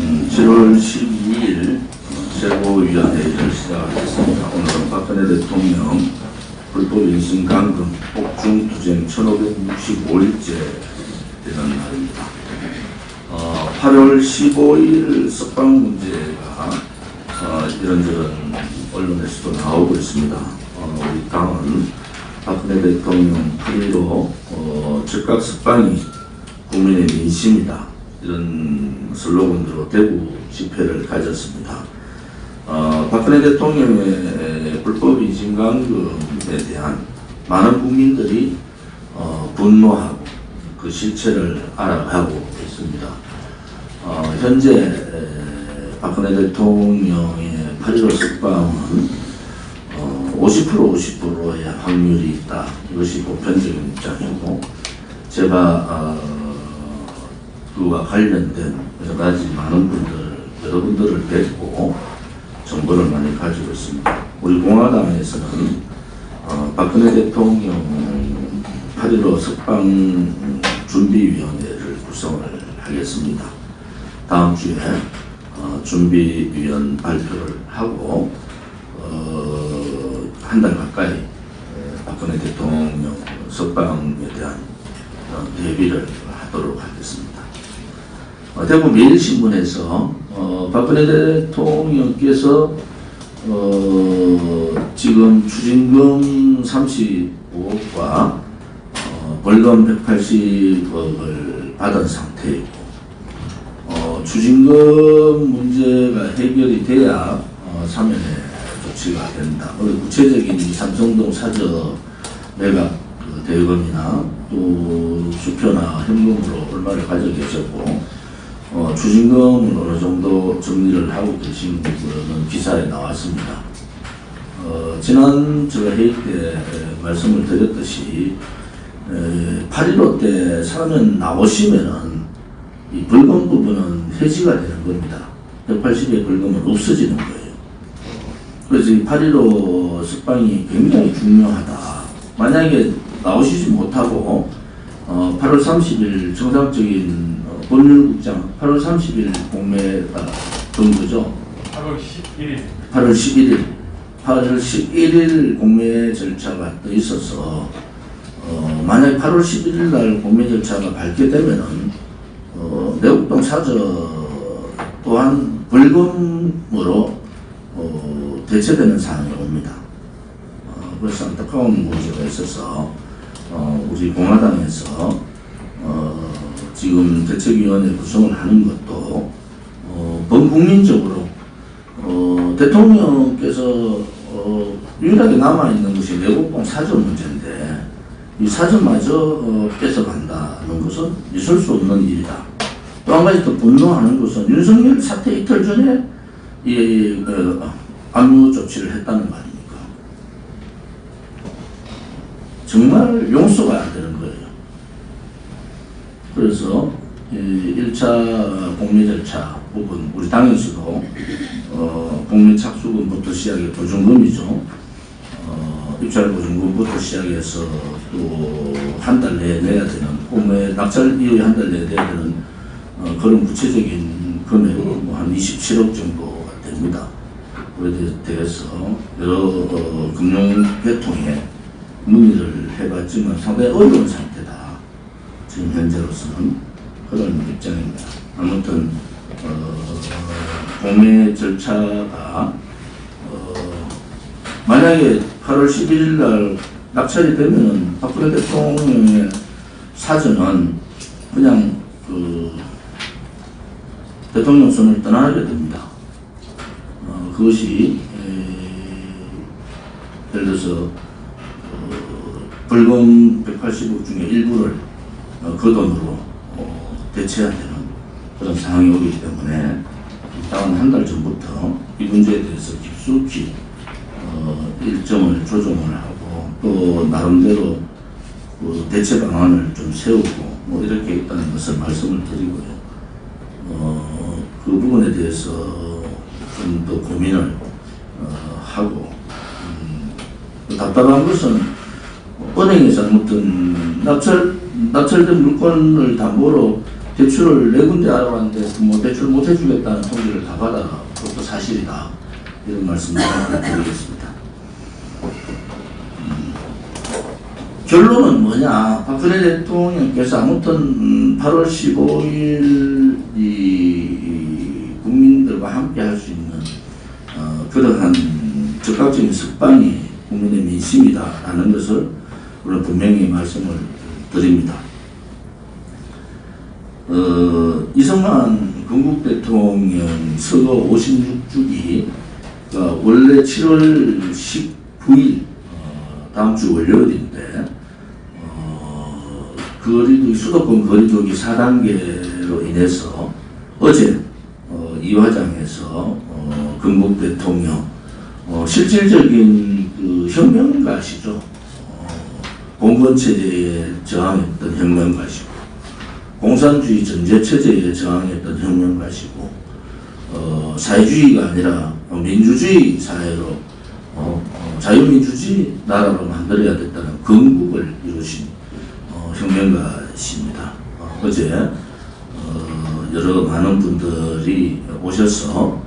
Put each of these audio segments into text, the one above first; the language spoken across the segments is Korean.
7월 12일 최고위원회를 시작하겠습니다. 오늘은 박근혜 대통령 불법 인신 감금 옥중 투쟁 1565일째 되는 날입니다. 8월 15일 석방 문제가 이런저런 언론에서도 나오고 있습니다. 우리 당은 박근혜 대통령 8.15 즉각 석방이 국민의 민심이다, 이런 슬로건으로 대구 집회를 가졌습니다. 박근혜 대통령의 불법 인신감금에 대한 많은 국민들이 분노하고 그 실체를 알아가고 있습니다. 현재 박근혜 대통령의 8.15 석방은 50%의 확률이 있다, 이것이 보편적인 입장이고, 제가 그와 관련된 여러 가지 많은 여러분들을 뵙고 정보를 많이 가지고 있습니다. 우리 공화당에서는 박근혜 대통령 8.15 석방 준비위원회를 구성을 하겠습니다. 다음 주에 준비위원 발표를 하고 한 달 가까이 박근혜 대통령 석방에 대한 대비를 하도록 하겠습니다. 대구 매일신문에서 박근혜 대통령께서 지금 추징금 35억과 벌금 180억을 받은 상태이고, 추징금 문제가 해결이 돼야 사면의 조치가 된다. 구체적인 삼성동 사저 매각 대금이나 또 수표나 현금으로 얼마를 가지고 계셨고, 추징금은 어느 정도 정리를 하고 계신 거는 기사에 나왔습니다. 지난 제가 회의 때 말씀을 드렸듯이 8.15 때 사면 나오시면은 이 벌금 부분은 해지가 되는 겁니다. 180의 벌금은 없어지는 거예요. 그래서 이 8.15 석방이 굉장히 중요하다. 만약에 나오시지 못하고 8월 30일 정상적인 법률국장 8월 30일 공매가 정도죠. 8월 11일 공매 절차가 또 있어서 만약 8월 11일 날 공매 절차가 밝게 되면은 내곡동 사저 또한 벌금으로 대체되는 상황이 옵니다. 그래서 안타까운 문제가 있어서 우리 공화당에서 지금 대책위원회 구성을 하는 것도 범국민적으로 대통령께서 유일하게 남아있는 것이 내곡동 사저 문제인데, 이 사저마저 뺏어간다는 것은 있을 수 없는 일이다. 또 한 가지 더 분노하는 것은 윤석열 사태 이틀 전에 이 압류 조치를 했다는 거 아닙니까? 정말 용서가 안 되는 거예요. 그래서 1차 공매 절차 부분, 우리 당에서도 공매 착수금부터 시작해 보증금이죠. 입찰 보증금부터 시작해서 또 한 달 내에 내야 되는, 공매 낙찰 이후에 한 달 내에 내야 되는 그런 구체적인 금액은 한 27억 정도가 됩니다. 그에 대해서 여러 금융계통에 문의를 해봤지만 상당히 어려운 상태다, 지금 현재로서는 그런 입장입니다. 아무튼 공매 절차가 만약에 8월 11일 날 낙찰이 되면은 박근혜 대통령의 사전은 그냥 대통령 손을 떠나게 됩니다. 그것이 예를 들어서 벌금 180억 중에 일부를 그 돈으로 대체해야 되는 그런 상황이 오기 때문에 다음 한 달 전부터 이 문제에 대해서 깊숙이 일정을 조정을 하고 또 나름대로 대체 방안을 좀 세우고 이렇게 있다는 것을 말씀을 드리고요. 그 부분에 대해서 좀 더 고민을 하고, 답답한 것은 은행에서 아무튼 낙찰된 물건을 담보로 대출을 4군데 알아봤는데 뭐 대출 못 해주겠다는 통지를 다 받아라. 그것도 사실이다. 이런 말씀을 드리겠습니다. 결론은 뭐냐? 박근혜 대통령께서 아무튼 8월 15일 이 국민들과 함께 할 수 있는 그러한 적극적인 석방이 국민의 민심이다라는 것을 우리는 분명히 말씀을 드립니다. 이승만 건국 대통령 서거 56주기 원래 7월 19일 다음 주 월요일인데 수도권 거리두기 4단계로 인해서 어제 이화장에서 건국 대통령 실질적인 그 혁명가시죠. 공권체제에 저항했던 혁명가시고 공산주의 전제체제에 저항했던 혁명가시고 사회주의가 아니라 민주주의 사회로 자유민주주의 나라로 만들어야 됐다는 건국을 이루신 혁명가십니다. 어제 여러 많은 분들이 오셔서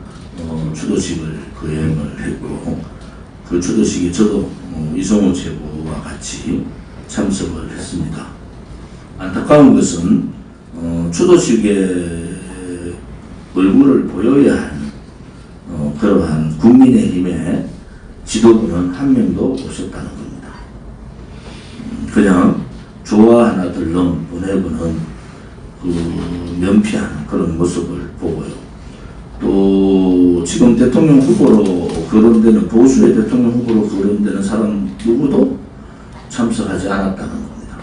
추도식을 거행을 했고 그 추도식에 저도 이성호 최고와 같이 참석을 했습니다. 안타까운 것은 추도식에 얼굴을 보여야 하는 그러한 국민의힘의 지도부는 한 명도 없었다는 겁니다. 그냥 조화 하나 들렁 보내고는 면피하는 그런 모습을 보고요. 또 지금 대통령 후보로 거론되는 보수의 대통령 후보로 거론되는 사람 누구도 참석하지 않았다는 겁니다.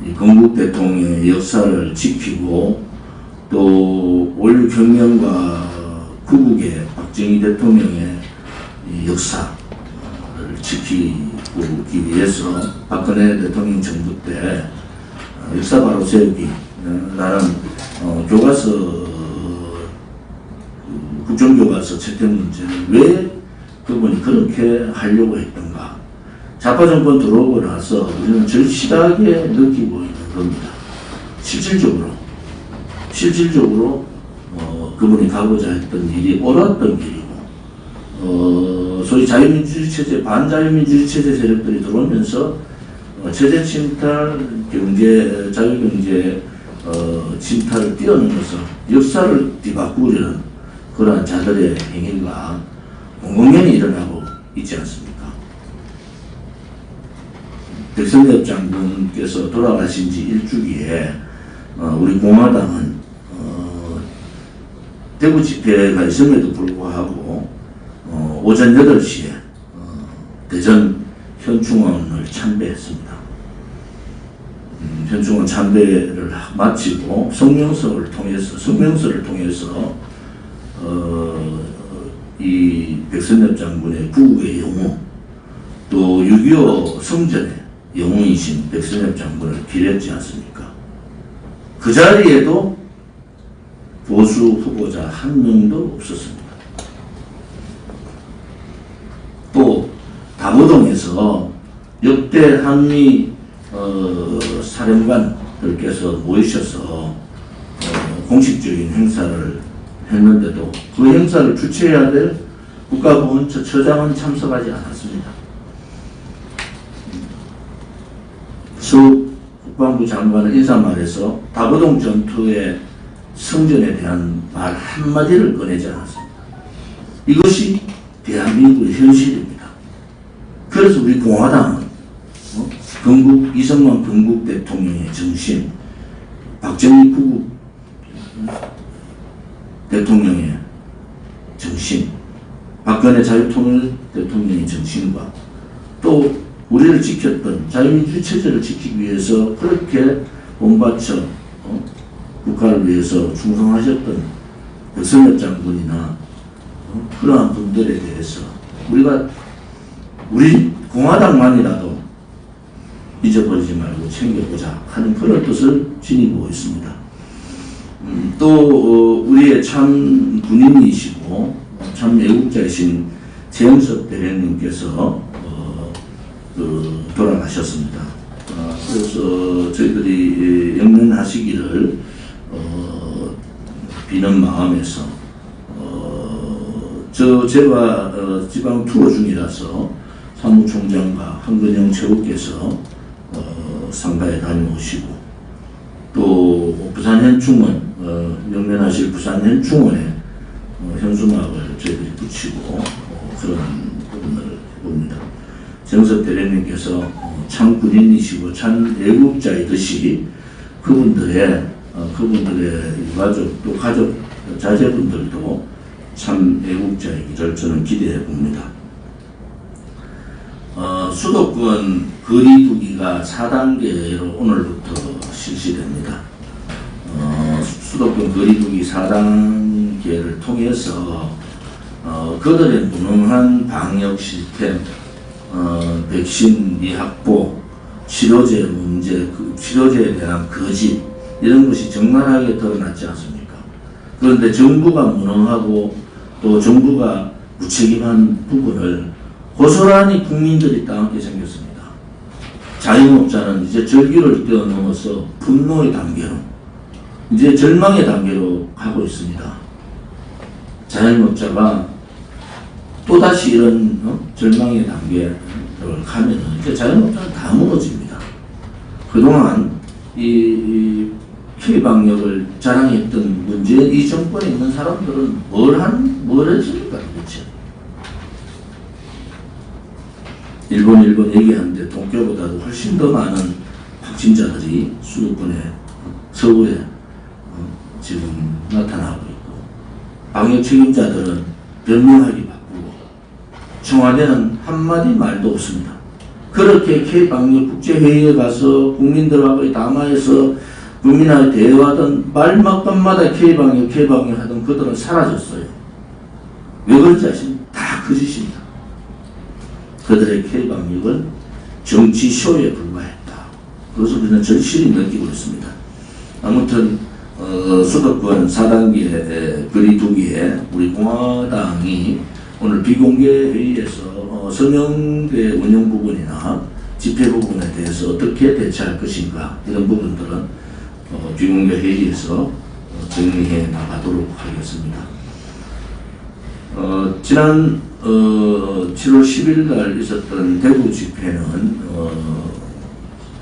이 건국 대통령의 역사를 지키고 또 올 경명과 구국의 박정희 대통령의 이 역사를 지키기 위해서 박근혜 대통령 정부 때 역사 바로 세우기 라는 교과서 국정교과서 채택 문제를 왜 그분이 그렇게 하려고 했던가. 좌파 정권 들어오고 나서 우리는 절실하게 느끼고 있는 겁니다. 실질적으로 그분이 가고자 했던 일이 옳았던 길이고 소위 자유민주주의 체제, 반자유민주주의 체제 세력들이 들어오면서 체제 침탈, 자유경제 침탈을 뛰어넘어서 역사를 뒤바꾸려는 그러한 자들의 행위가 공공연히 일어나고 있지 않습니까? 백선엽 장군께서 돌아가신 지 일주기에 우리 공화당은 대구 집회가 있음에도 불구하고 오전 8시에 대전 현충원을 참배했습니다. 현충원 참배를 마치고 성명서를 통해서 이 백선엽 장군의 구국의 영웅 또 6.25 성전의 영웅이신 백선엽 장군을 기렸지 않습니까? 그 자리에도 보수 후보자 한 명도 없었습니다. 또 다보동에서 역대 한미 사령관들께서 모이셔서 공식적인 행사를 했는데도 그 행사를 주최해야 될 국가보훈처장은 참석하지 않았습니다. 수 국방부 장관은 인사말에서 다보동 전투의 성전에 대한 말 한마디를 꺼내지 않았습니다. 이것이 대한민국의 현실입니다. 그래서 우리 공화당은 이승만 건국 대통령의 정신, 박정희 구국 대통령의 정신, 박근혜 자유통일 대통령의 정신과 또 우리를 지켰던 자유민주주의 체제를 지키기 위해서 그렇게 몸바쳐 국가를 위해서 충성하셨던 백선엽 장군이나 그러한 분들에 대해서 우리 공화당만이라도 잊어버리지 말고 챙겨보자 하는 그런 뜻을 지니고 있습니다. 또 우리의 참 군인이시고 참 애국자이신 최영석 대령님께서 돌아가셨습니다. 그래서 저희들이 영면하시기를 비는 마음에서 제가 지방 투어 중이라서 사무총장과 한근영 최고께서 상가에 다녀오시고 또 부산현충원 영면하실 부산현충원에 현수막을 저희들이 붙이고 그런 부분을 봅니다. 정석 대령님께서 참 군인이시고 참 애국자이듯이 그분들의 유가족 또 가족 자제분들도 참 애국자이기를 저는 기대해 봅니다. 수도권 거리두기가 4단계로 오늘부터 실시됩니다. 수도권 거리두기 4단계를 통해서 그들의 무능한 방역 시스템, 백신 미확보, 치료제 문제, 치료제에 대한 거짓 이런 것이 적나라하게 드러났지 않습니까? 그런데 정부가 무능하고 또 정부가 무책임한 부분을 고스란히 국민들이 따먹게 생겼습니다. 자영업자는 이제 절규를 뛰어넘어서 분노의 단계로 이제 절망의 단계로 가고 있습니다. 자영업자가 또다시 이런 절망의 단계를 가면 이제 자영업자는 다 무너집니다. 그동안 이 K방역을 자랑했던 문제, 이 정권에 있는 사람들은 뭘 했습니까 도대체? 일본 얘기하는데 도쿄보다도 훨씬 더 많은 확진자들이 수도권에 서구에 지금 나타나고 있고 방역 책임자들은 변명하기 바쁘고 청와대는 한마디 말도 없습니다. 그렇게 K방역 국제회의에 가서 국민들하고 담화해서 국민하고 대화하던 말마다 K방역 하던 그들은 사라졌어요. 왜 그런지 아십니까? 다 거짓입니다. 그들의 K방역은 정치쇼에 불과했다. 그것을 우리는 절실히 느끼고 있습니다. 아무튼 수도권 4단계 거리두기에 우리 공화당이 오늘 비공개 회의에서 서명대 운영 부분이나 집회 부분에 대해서 어떻게 대처할 것인가 이런 부분들은 비공개 회의에서 정리해 나가도록 하겠습니다. 지난 7월 10일 날 있었던 대구 집회는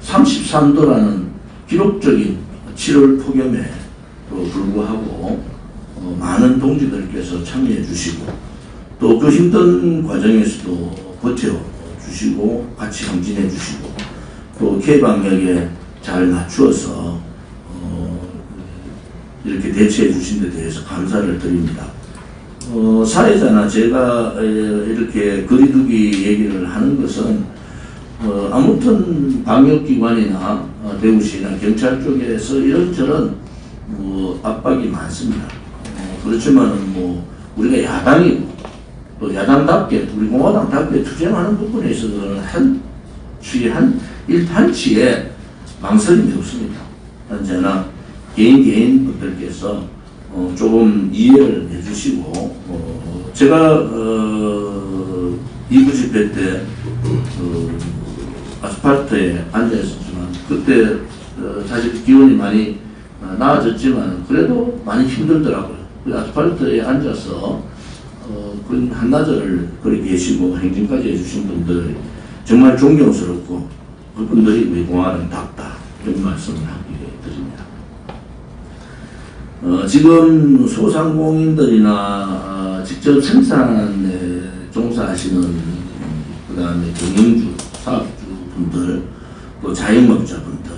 33도라는 기록적인 7월 폭염에도 불구하고 많은 동지들께서 참여해 주시고 또 그 힘든 과정에서도 버텨주시고 같이 행진해 주시고 또 K방역에 잘 맞추어서 이렇게 대처해 주신 데 대해서 감사를 드립니다. 사회자나 제가 이렇게 거리두기 얘기를 하는 것은 아무튼 방역기관이나 대구시나 경찰 쪽에서 이런저런 압박이 많습니다. 그렇지만 우리가 야당이고 또 야당답게 우리 공화당답게 투쟁하는 부분에 있어서는 한 일판치에 망설임이 없습니다. 언제나 개인 분들께서 조금 이해를 해주시고 제가 이구 집회 때 아스팔트에 앉아 있었지만 그때 사실 기온이 많이 나아졌지만 그래도 많이 힘들더라고요. 그 아스팔트에 앉아서 그 한나절을 거기 계시고 행진까지 해주신 분들 정말 존경스럽고 그분들이 우리 공화당답다 이런 말씀을 하게 드립니다. 지금 소상공인들이나 직접 생산에 종사하시는 그 다음에 경영주, 사업주분들 또 자영업자분들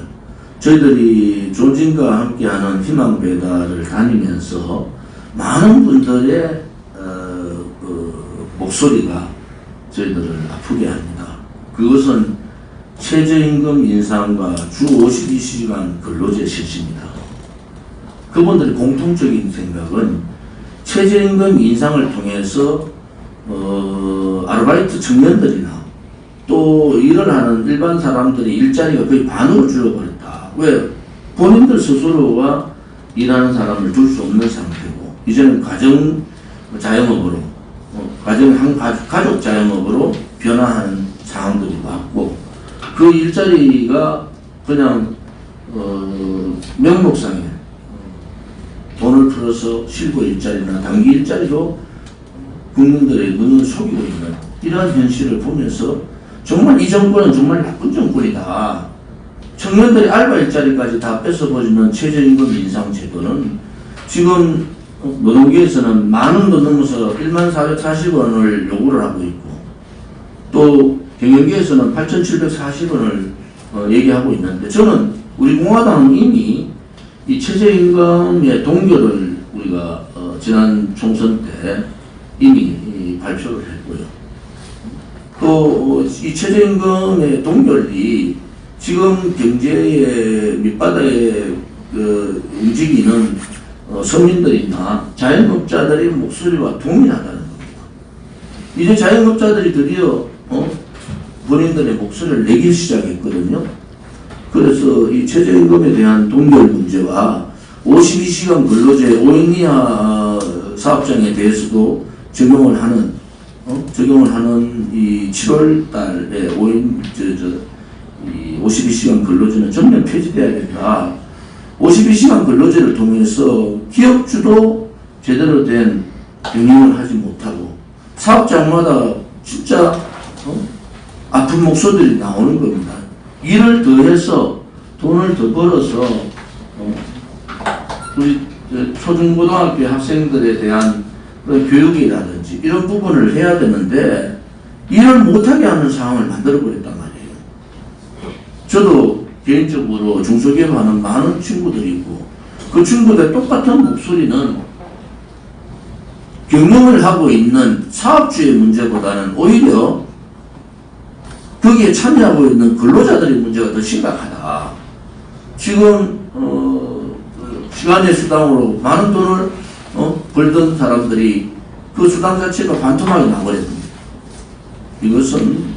저희들이 조진과 함께하는 희망배달을 다니면서 많은 분들의 목소리가 저희들을 아프게 합니다. 그것은 최저임금 인상과 주 52시간 근로제 실시입니다. 그분들의 공통적인 생각은 최저임금 인상을 통해서 아르바이트 청년들이나 또 일을 하는 일반 사람들이 일자리가 거의 반으로 줄어버렸다. 왜? 본인들 스스로가 일하는 사람을 둘 수 없는 상태고 이제는 가정 자영업으로 가족 자영업으로 변화하는 상황들이 왔고 그 일자리가 그냥 명목상에 돈을 풀어서 실거 일자리나 단기 일자리로 국민들의 눈을 속이고 있는 이러한 현실을 보면서 정말 이 정권은 정말 나쁜 정권이다. 청년들의 알바 일자리까지 다 뺏어버리는 최저임금 인상 제도는 지금 노동계에서는 10,000원도 넘어서 14,440원을 요구를 하고 있고 또 경영계에서는 8,740원을 얘기하고 있는데 저는 우리 공화당은 이미 이 최저임금의 동결을 우리가 지난 총선 때 이미 발표를 했고요. 또 이 최저임금의 동결이 지금 경제의 밑바닥에 움직이는 서민들이나 자영업자들의 목소리와 동일하다는 겁니다. 이제 자영업자들이 드디어 본인들의 목소리를 내기 시작했거든요. 그래서 이 최저임금에 대한 동결 문제와 52시간 근로제 5인 이하 사업장에 대해서도 적용을 하는 이 7월 달에 52시간 근로제는 전면 폐지돼야 된다. 52시간 근로제를 통해서 기업주도 제대로 된 경영을 하지 못하고 사업장마다 진짜 아픈 목소리들이 나오는 겁니다. 일을 더해서 돈을 더 벌어서 우리 초중고등학교 학생들에 대한 그런 교육이라든지 이런 부분을 해야 되는데 일을 못하게 하는 상황을 만들어버렸단 말이에요. 저도 개인적으로 중소기업 하는 많은 친구들이 있고 그 친구들 똑같은 목소리는 경영을 하고 있는 사업주의 문제보다는 오히려 거기에 참여하고 있는 근로자들의 문제가 더 심각하다. 지금 시간의 수당으로 많은 돈을 벌던 사람들이 그 수당 자체가 반토막이 나버렸습니다. 이것은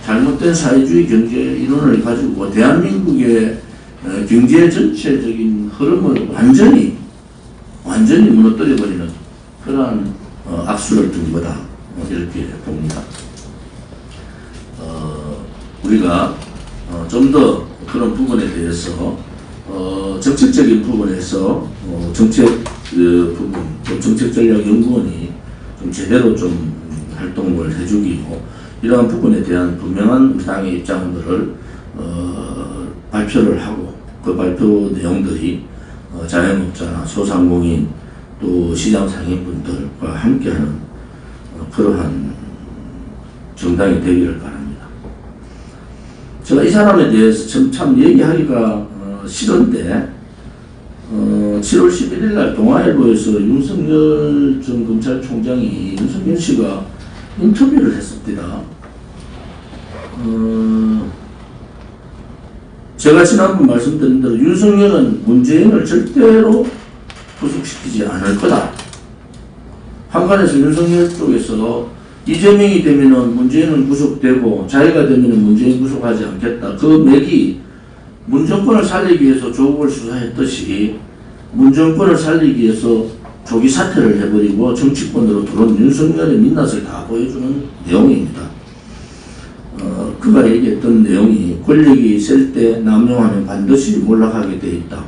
잘못된 사회주의 경제 이론을 가지고 대한민국의 경제 전체적인 흐름을 완전히 무너뜨려버리는 그러한 악수를 둔 거다. 이렇게 봅니다. 우리가 좀 더 그런 부분에 대해서 정책적인 부분에서 정책 부분, 정책전략연구원이 좀 제대로 좀 활동을 해주기로 이러한 부분에 대한 분명한 우리 당의 입장들을 발표를 하고 그 발표 내용들이 자영업자나 소상공인 또 시장 상인분들과 함께하는 그러한 정당이 되기를 바랍니다. 제가 이 사람에 대해서 참 얘기하기가 싫은데 7월 11일 날 동아일보에서 윤석열 전 검찰총장이 윤석열 씨가 인터뷰를 했습니다. 제가 지난번 말씀드린 대로 윤석열은 문재인을 절대로 구속시키지 않을 거다. 한간에서 윤석열 쪽에서 이재명이 되면은 문재인은 구속되고 자기가 되면은 문재인 구속하지 않겠다. 그 맥이 문정권을 살리기 위해서 조국을 수사했듯이 문정권을 살리기 위해서 조기 사퇴를 해버리고 정치권으로 들어온 윤석열의 민낯을 다 보여주는 내용입니다. 그가 얘기했던 내용이 권력이 있을 때 남용하면 반드시 몰락하게 돼 있다.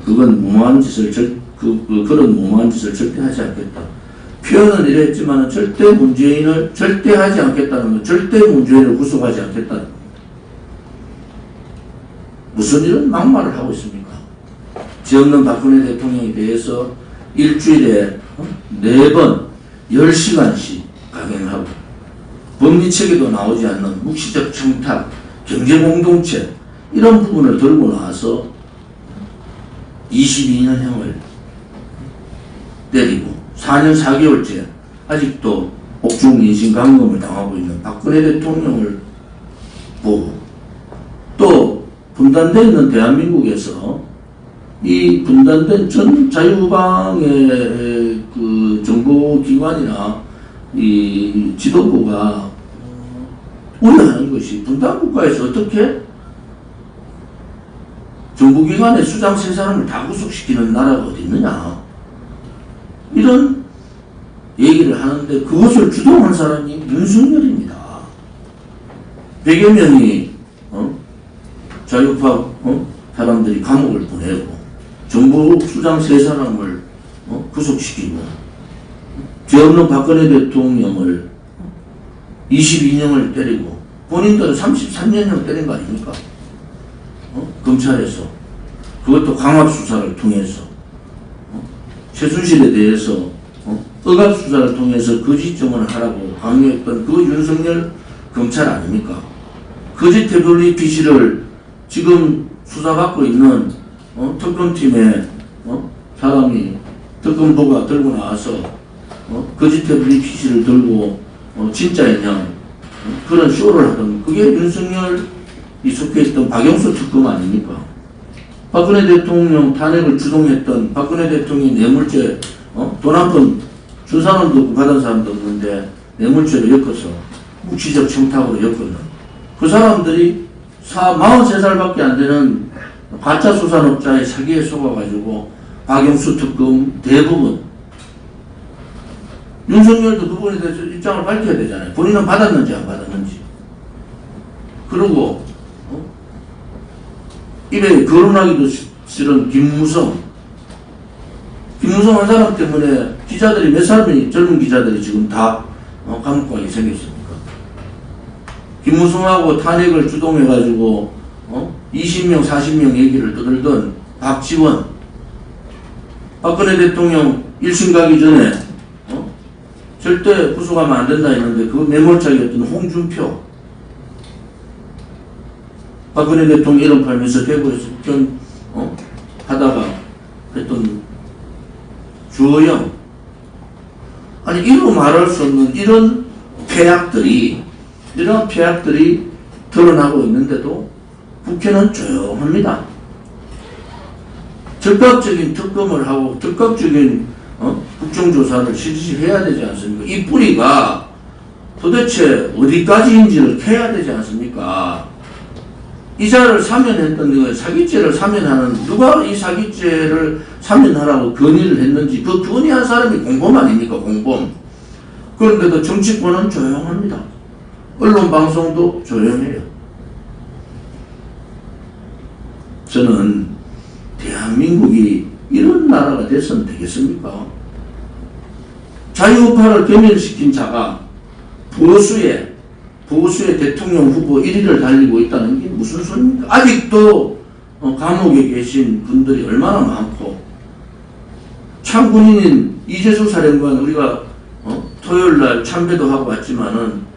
그건 무모한 짓을 그런 무모한 짓을 절대 하지 않겠다. 표현은 이랬지만 절대 하지 않겠다는 건 절대 문재인을 구속하지 않겠다는 겁니다. 무슨 이런 막말을 하고 있습니까? 지역는 박근혜 대통령에 대해서 일주일에 4번 10시간씩 강연하고 법리책에도 나오지 않는 묵시적 청탁, 경제공동체 이런 부분을 들고 나와서 22년형을 때리고 4년 4개월째 아직도 옥중 인신감금을 당하고 있는 박근혜 대통령을 보고 또 분단되어 있는 대한민국에서 이 분단된 전 자유우방의 그 정보기관이나 이 지도부가 우려하는 것이 분단국가에서 어떻게 정보기관의 수장 3사람을 다 구속시키는 나라가 어디 있느냐 이런 얘기를 하는데 그것을 주도한 사람이 윤석열입니다. 100여 명이 자유파 사람들이 감옥을 보내고 정부 수장 3사람을 구속시키고 죄 없는 박근혜 대통령을 22년을 때리고 본인들은 33년을 때린 거 아닙니까? 검찰에서 그것도 강압수사를 통해서 최순실에 대해서 억압수사를 통해서 거짓 증언을 하라고 강요했던 그 윤석열 검찰 아닙니까? 거짓 태블릿 PC를 지금 수사받고 있는 특검팀의 사람이 특검부가 들고 나와서 거짓 태블릿 PC를 들고 진짜인 양 그런 쇼를 하던 그게 윤석열이 속해 있던 박영수 특검 아닙니까? 박근혜 대통령 탄핵을 주동했던 박근혜 대통령이 뇌물죄 돈 한 푼 준 사람도 없고 받은 사람도 없는데 뇌물죄로 엮어서 묵시적 청탁으로 엮었는 그 사람들이 43살밖에 안 되는 가짜 수산업자의 사기에 속아가지고 박영수 특검 대부분 윤석열도 그분에 대해서 입장을 밝혀야 되잖아요. 본인은 받았는지 안 받았는지. 그리고 입에 거론하기도 싫은 김무성 한 사람 때문에 기자들이 몇 사람이 젊은 기자들이 지금 다 감옥 가게 생겼습니까? 김무성하고 탄핵을 주동해가지고 20명 40명 얘기를 떠들던 박지원 박근혜 대통령 1심 가기 전에 절대 구속하면 안 된다 했는데 그 매몰차기였던 홍준표 박근혜 대통령 이름 팔면서 대구에서 하다가 했던 주호영 아니 이루 말할 수 없는 이런 폐악들이 드러나고 있는데도 국회는 조용합니다. 적극적인 특검을 하고 적극적인 국정조사를 실시해야 되지 않습니까? 이 뿌리가 도대체 어디까지인지를 캐야 되지 않습니까? 이자를 사면했던 그 사기죄를 사면하는 누가 이 사기죄를 사면하라고 건의를 했는지 그 건의한 사람이 공범 아닙니까? 공범. 그런데도 정치권은 조용합니다. 언론 방송도 조용해요. 저는 대한민국이 이런 나라가 됐으면 되겠습니까? 자유우파를 괴멸시킨 자가 보수의 대통령 후보 1위를 달리고 있다는 게 무슨 소리입니까? 아직도 감옥에 계신 분들이 얼마나 많고 참군인인 이재수 사령관 우리가 토요일날 참배도 하고 왔지만은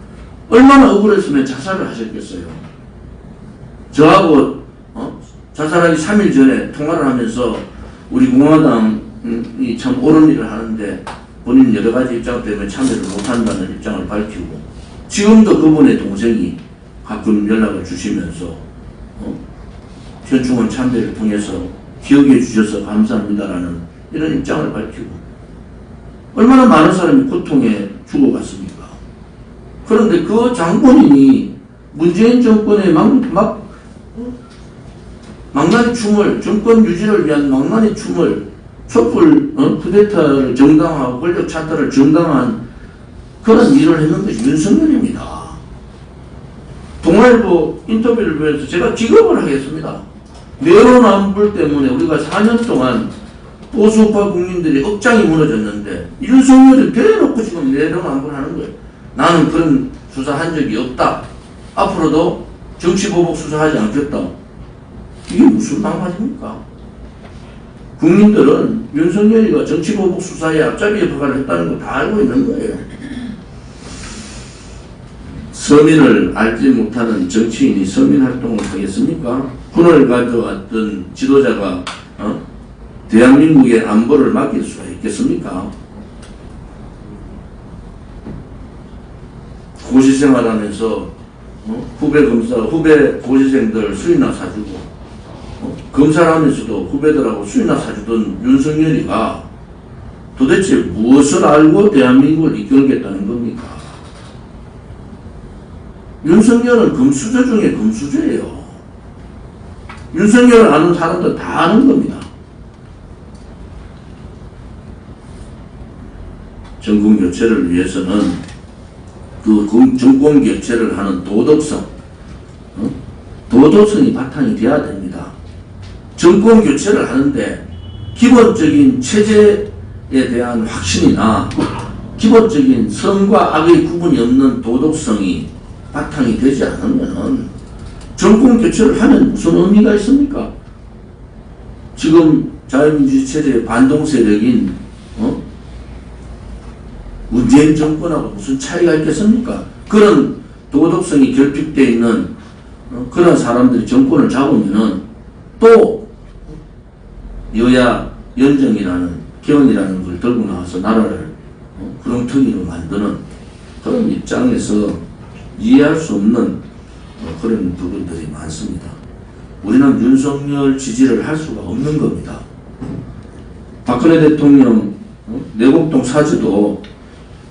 얼마나 억울했으면 자살을 하셨겠어요. 저하고 자살하기 3일 전에 통화를 하면서 우리 공화당이 참 옳은 일을 하는데 본인 여러 가지 입장 때문에 참여를 못한다는 입장을 밝히고 지금도 그분의 동생이 가끔 연락을 주시면서 현충원 참배를 통해서 기억해 주셔서 감사합니다라는 이런 입장을 밝히고 얼마나 많은 사람이 고통에 죽어갔습니까? 그런데 그 장본인이 문재인 정권의 망나니 춤을 정권 유지를 위한 망나니 춤을 촛불 쿠데타를 정당화하고 권력 차탈을 정당화한 그런 일을 했는 것이 윤석열입니다. 동아일보 인터뷰를 보면서 제가 기겁을 하겠습니다. 내로남불 때문에 우리가 4년 동안 보수파 국민들이 억장이 무너졌는데 윤석열이 대놓고 지금 내로남불 하는 거예요. 나는 그런 수사한 적이 없다. 앞으로도 정치보복 수사하지 않겠다. 이게 무슨 막말입니까? 국민들은 윤석열이가 정치보복 수사에 앞잡이 역할을 했다는 거 다 알고 있는 거예요. 서민을 알지 못하는 정치인이 서민활동을 하겠습니까? 군을 가져왔던 지도자가 대한민국의 안보를 맡길 수가 있겠습니까? 고시생활하면서 후배 고시생들 술이나 사주고 검사를 하면서도 후배들하고 술이나 사주던 윤석열이가 도대체 무엇을 알고 대한민국을 이끌겠다는 겁니까? 윤석열은 금수저 중에 금수저예요. 윤석열을 아는 사람들 다 아는 겁니다. 정권 교체를 위해서는 그 정권 교체를 하는 도덕성, 도덕성이 바탕이 돼야 됩니다. 정권 교체를 하는데 기본적인 체제에 대한 확신이나 기본적인 선과 악의 구분이 없는 도덕성이 바탕이 되지 않으면 정권 교체를 하면 무슨 의미가 있습니까? 지금 자유민주주의 체제의 반동 세력인 문재인 정권하고 무슨 차이가 있겠습니까? 그런 도덕성이 결핍되어 있는 그런 사람들이 정권을 잡으면은 또 여야 연정이라는 개헌이라는 걸 들고 나와서 나라를 구렁텅이로 만드는 그런 입장에서 이해할 수 없는 그런 부분들이 많습니다. 우리는 윤석열 지지를 할 수가 없는 겁니다. 박근혜 대통령 내곡동 사죄도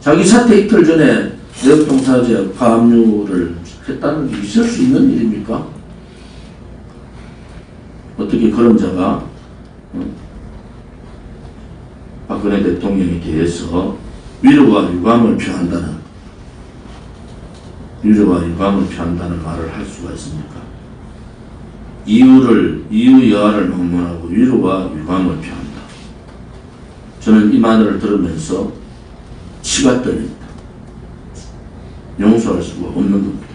자기 사퇴 이틀 전에 내곡동 사죄 가압류를 했다는 게 있을 수 있는 일입니까? 어떻게 그런 자가 박근혜 대통령에 대해서 위로와 유감을 표한다는 말을 할 수가 있습니까? 이유 여하를 막론하고 위로와 유감을 표한다. 저는 이 말을 들으면서 치가 떨립니다. 용서할 수가 없는 겁니다.